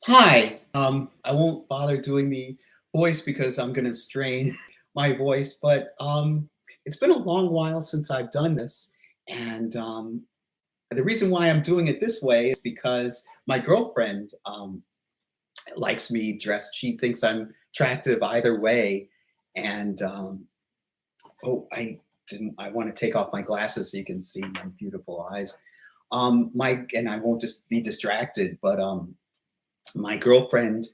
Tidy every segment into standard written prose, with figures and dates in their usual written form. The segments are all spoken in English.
Hi. I won't bother doing the voice because I'm going to strain my voice, but it's been a long while since I've done this. And the reason why I'm doing it this way is because my girlfriend likes me dressed. She thinks I'm attractive either way. And oh, I want to take off my glasses so you can see my beautiful eyes. And I won't just be distracted, but my girlfriend,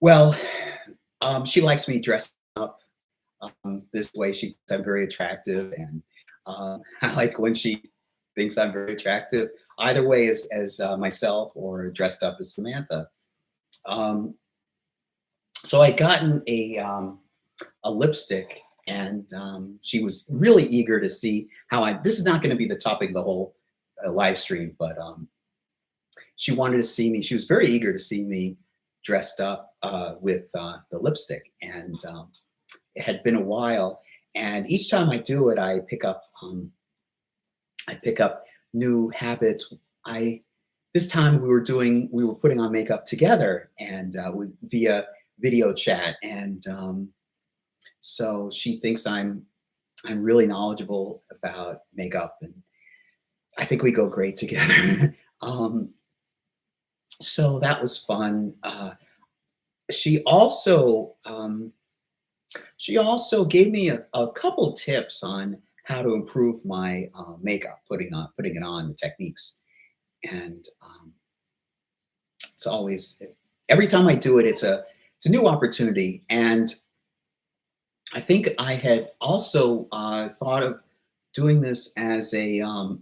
well, she likes me dressed up this way. She thinks I'm very attractive, and I like when she thinks I'm very attractive. Either way, as myself or dressed up as Samantha. Um, so I gotten a lipstick, and she was really eager to see how I. This is not going to be the topic of the whole live stream, but she wanted to see me. She was very eager to see me dressed up with the lipstick, and it had been a while. And each time I do it, I pick up new habits. I This time we were putting on makeup together and via video chat, and so she thinks I'm really knowledgeable about makeup, and I think we go great together. So that was fun. She also she also gave me a couple tips on how to improve my makeup, putting it on, the techniques, and it's always every time I do it, it's a new opportunity. And I think I had also thought of doing this as an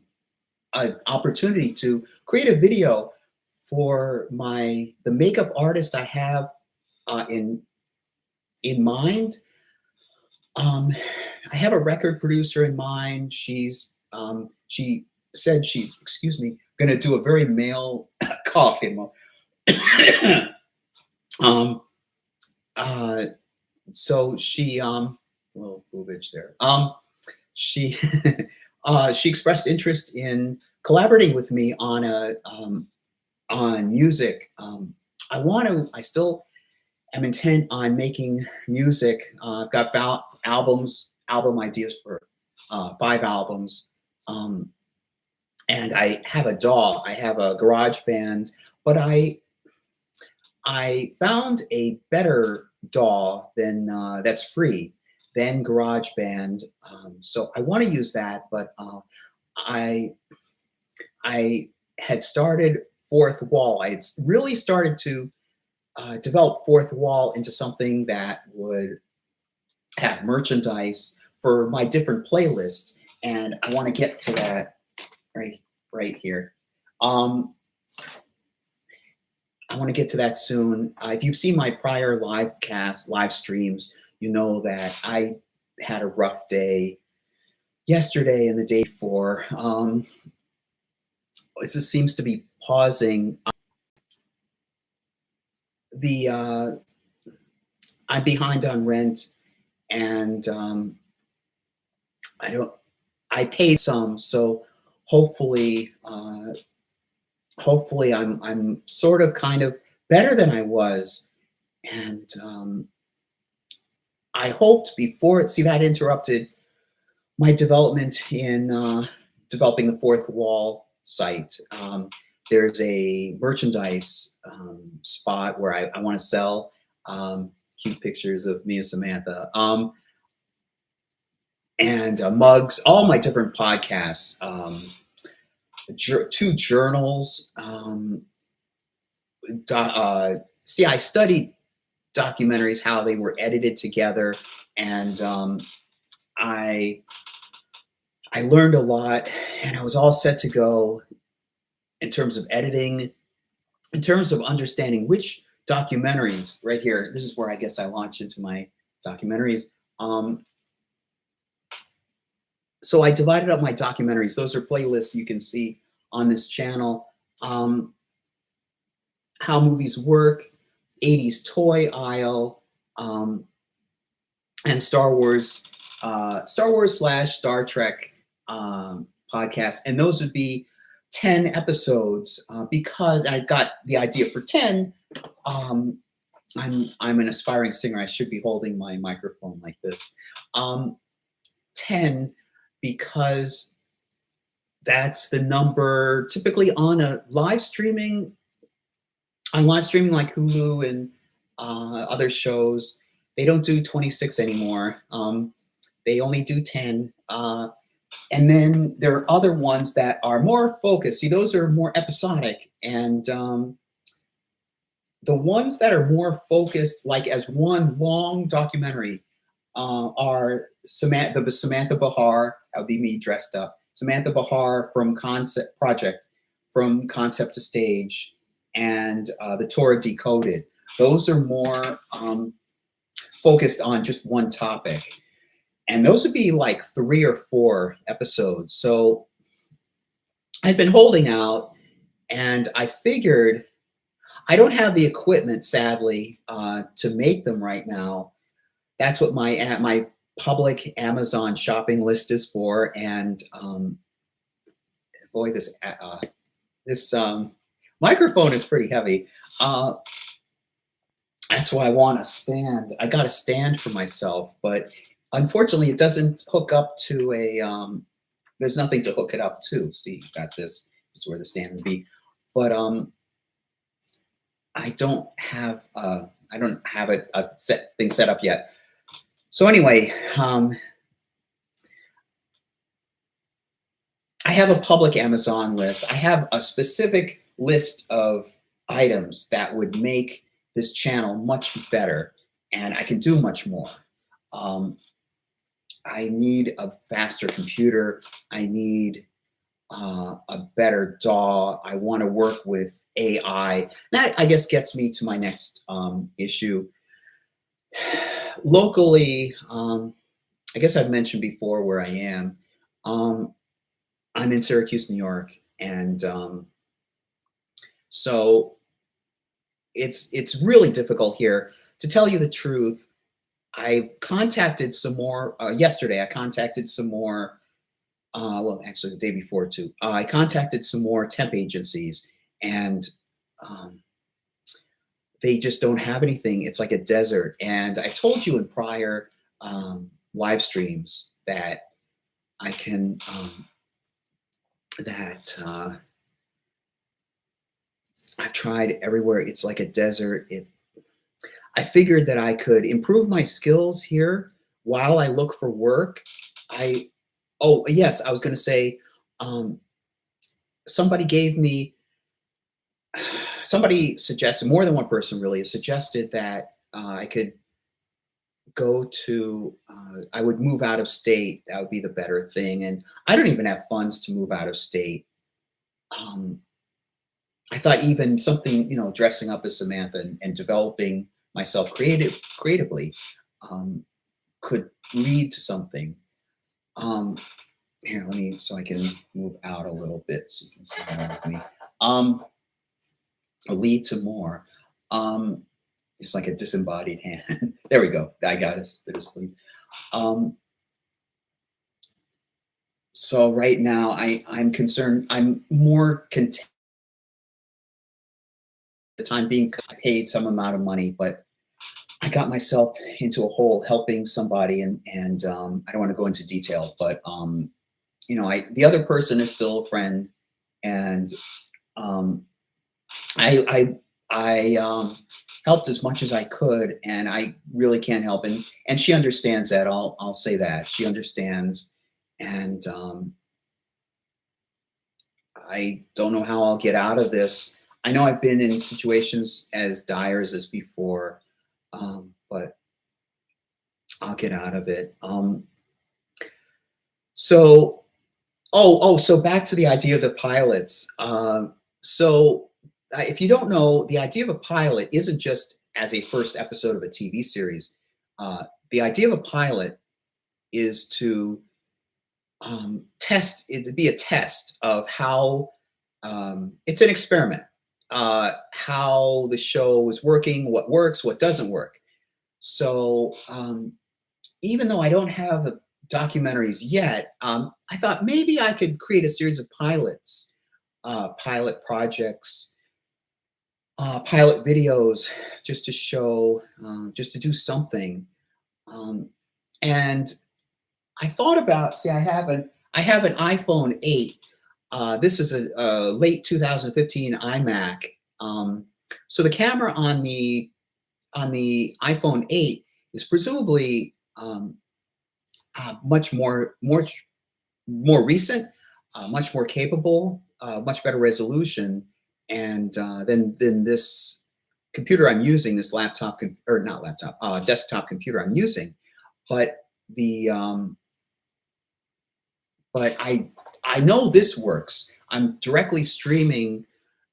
opportunity to create a video for the makeup artist I have in mind. I have a record producer in mind. She said she's, excuse me, going to do a very male cough in um, uh, so she little boobage there. She she expressed interest in collaborating with me on music. I still am intent on making music. I've got album ideas for 5 albums. And I have a DAW. I have a garage band, but I found a better DAW than that's free than GarageBand. So I want to use that, but I I had started Fourth Wall. I had really started to develop Fourth Wall into something that would have merchandise for my different playlists, and I want to get to that right here. Um, I want to get to that soon. If you've seen my prior live streams, you know that I had a rough day yesterday and the day before. It just seems to be pausing. I'm behind on rent, and I paid some, so hopefully, hopefully I'm sort of kind of better than I was, and I hoped before see that interrupted my development in developing the Fourth Wall site. There's a merchandise spot where I want to sell cute pictures of me and Samantha, and mugs, all my different podcasts, 2 journals. See, I studied documentaries, how they were edited together, and I learned a lot, and I was all set to go in terms of editing, in terms of understanding which documentaries. Right here, this is where I guess I launch into my documentaries. So I divided up my documentaries. Those are playlists you can see on this channel. How movies work, 80s toy aisle, and Star Wars slash Star Trek podcast. And those would be 10 episodes because I got the idea for 10 Um, I'm an aspiring singer. I should be holding my microphone like this. Um, 10 because that's the number typically on live streaming like Hulu and other shows. They don't do 26 anymore. They only do 10. And then there are other ones that are more focused. See, those are more episodic. And the ones that are more focused, like as one long documentary, are Samantha Bahar, that would be me dressed up, Samantha Bahar from Concept Project, from Concept to Stage, and the Torah Decoded. Those are more focused on just one topic. And those would be like 3 or 4 episodes. So I've been holding out, and I figured I don't have the equipment, sadly, to make them right now. That's what my public Amazon shopping list is for. And boy, this microphone is pretty heavy. That's why I want a stand. I got a stand for myself, but unfortunately, it doesn't hook up to a. There's nothing to hook it up to. See, you got this. This is where the stand would be, but I don't have a set thing set up yet. So anyway, I have a public Amazon list. I have a specific list of items that would make this channel much better, and I can do much more. I need a faster computer. I need a better DAW. I want to work with AI. That, I guess, gets me to my next issue. Locally, I guess I've mentioned before where I am. I'm in Syracuse, New York, and so it's really difficult here. To tell you the truth, I contacted some more yesterday. I contacted some more. Well, actually, the day before too. I contacted some more temp agencies, and they just don't have anything. It's like a desert. And I told you in prior live streams that I can that I've tried everywhere. It's like a desert. I figured that I could improve my skills here while I look for work. Oh yes, I was going to say, somebody gave me, somebody suggested, more than one person really suggested that I could go to, I would move out of state. That would be the better thing. And I don't even have funds to move out of state. I thought even something, dressing up as Samantha and developing myself creatively could lead to something. Here, so I can move out a little bit so you can see more of me. Lead to more. It's like a disembodied hand. There we go. I got a bit of sleep. So right now I'm concerned. I'm more content the time being. I paid some amount of money, but I got myself into a hole helping somebody, and I don't want to go into detail, but the other person is still a friend, and I helped as much as I could, and I really can't help, and she understands that. I'll say that she understands, and I don't know how I'll get out of this. I know I've been in situations as dire as this before, but I'll get out of it. So back to the idea of the pilots. If you don't know, the idea of a pilot isn't just as a first episode of a TV series. The idea of a pilot is to be a test of how, it's an experiment, how the show is working, what works, what doesn't work. So even though I don't have the documentaries yet, I thought maybe I could create a series of pilot projects pilot videos just to show, just to do something. Um, and I thought about, see, I have an iPhone 8. This is a late 2015 iMac. So the camera on the iPhone 8 is presumably much more recent, much more capable, much better resolution, and than this computer I'm using, this or not laptop, desktop computer I'm using. But the but I know this works. I'm directly streaming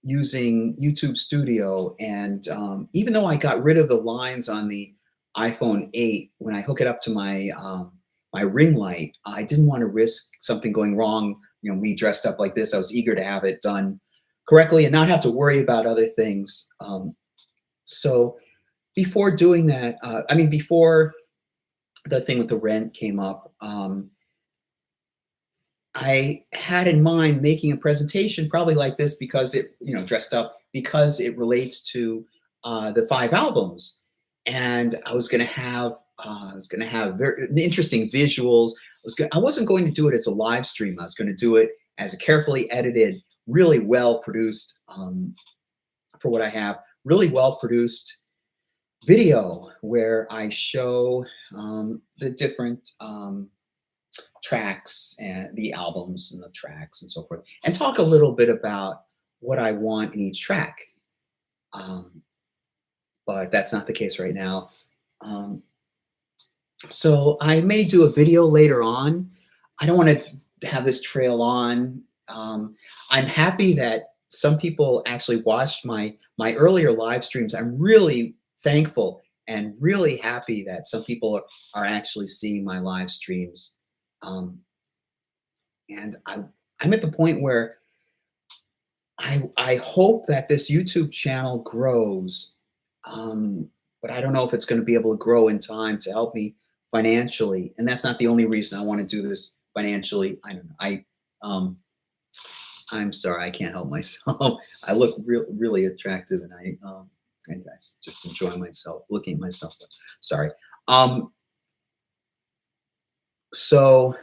using YouTube Studio, and even though I got rid of the lines on the iPhone 8, when I hook it up to my ring light, I didn't want to risk something going wrong. You know, me dressed up like this, I was eager to have it done correctly and not have to worry about other things. So before doing that, before the thing with the rent came up, I had in mind making a presentation probably like this because it, dressed up because it relates to the 5 albums, and I was going to have very interesting visuals. I wasn't going to do it as a live stream. I was going to do it as a carefully edited, really well produced, for what I have, really well produced video where I show the different tracks and the albums and the tracks and so forth, and talk a little bit about what I want in each track. But that's not the case right now. So I may do a video later on. I don't want to have this trail on. I'm happy that some people actually watched my earlier live streams. I'm really thankful and really happy that some people are actually seeing my live streams. And I'm at the point where I hope that this YouTube channel grows, but I don't know if it's going to be able to grow in time to help me financially. And that's not the only reason I want to do this financially. I don't know. I'm sorry, I can't help myself. I look really attractive, and I just enjoy myself, looking at myself. Sorry. So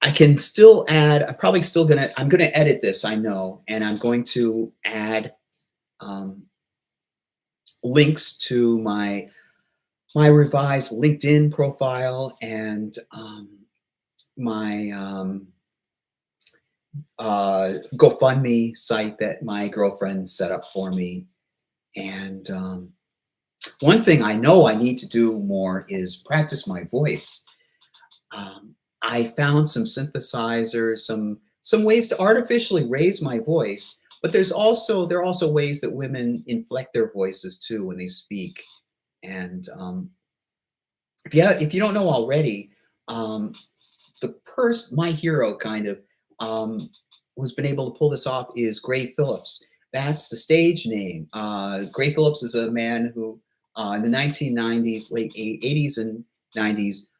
I can still add, I'm gonna edit this, I know, and I'm going to add links to my revised LinkedIn profile and my GoFundMe site that my girlfriend set up for me. And one thing I know I need to do more is practice my voice. I found some synthesizers, some ways to artificially raise my voice, but there are also ways that women inflect their voices too when they speak. And if you don't know already, my hero kind of, who's been able to pull this off is Gray Phillips. That's the stage name. Gray Phillips is a man who, in the 1990s, late 80s and 90s,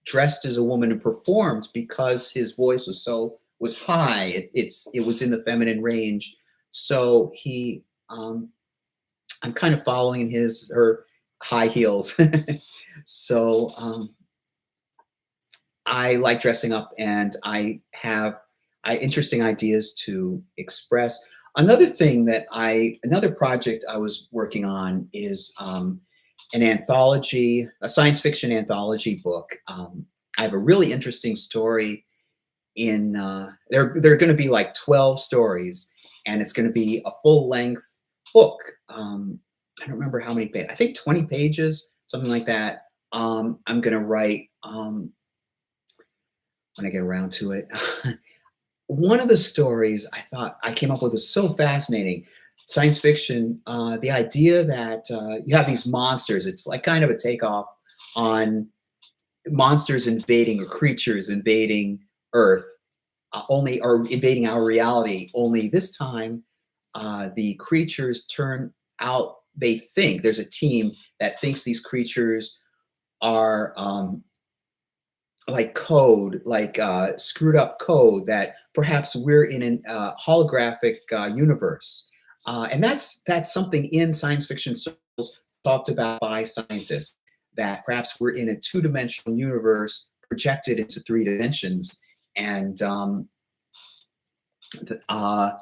dressed as a woman and performed because his voice was high. It was in the feminine range. So I'm kind of following her high heels. So I like dressing up, and I have interesting ideas to express. Another project I was working on is an anthology, a science fiction anthology book. I have a really interesting story in there are going to be like 12 stories, and it's going to be a full-length book. I don't remember how many pages. I think 20 pages, something like that. I'm going to write when I get around to it. One of the stories I came up with was so fascinating. Science fiction, the idea that you have these monsters. It's like kind of a takeoff on monsters invading, or creatures invading Earth, or invading our reality. Only this time, the creatures turn out. They think there's a team that thinks these creatures are like code, like screwed up code, that perhaps we're in a holographic universe. And that's something in science fiction circles talked about by scientists, that perhaps we're in a two-dimensional universe projected into three dimensions. And uh,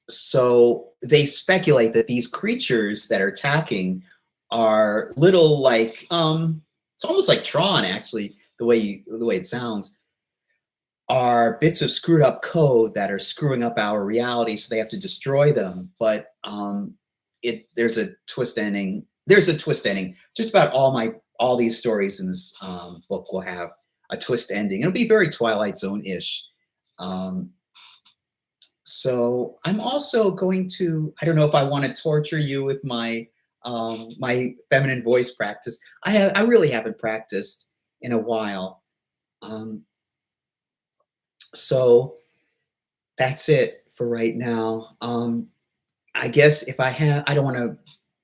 so they speculate that these creatures that are attacking are little like it's almost like Tron, actually, the way it sounds, are bits of screwed up code that are screwing up our reality, so they have to destroy them. But there's a twist ending. There's a twist ending. Just about all these stories in this book will have a twist ending. It'll be very Twilight Zone-ish. So I'm also going to, I don't know if I want to torture you with my feminine voice practice. I really haven't practiced in a while. So that's it for right now. I guess if I don't want to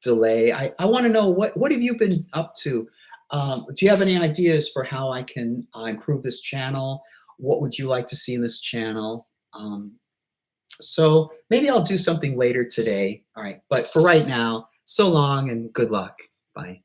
delay. I want to know what have you been up to? Do you have any ideas for how I can improve this channel? What would you like to see in this channel? So maybe I'll do something later today. All right, but for right now, so long and good luck. Bye.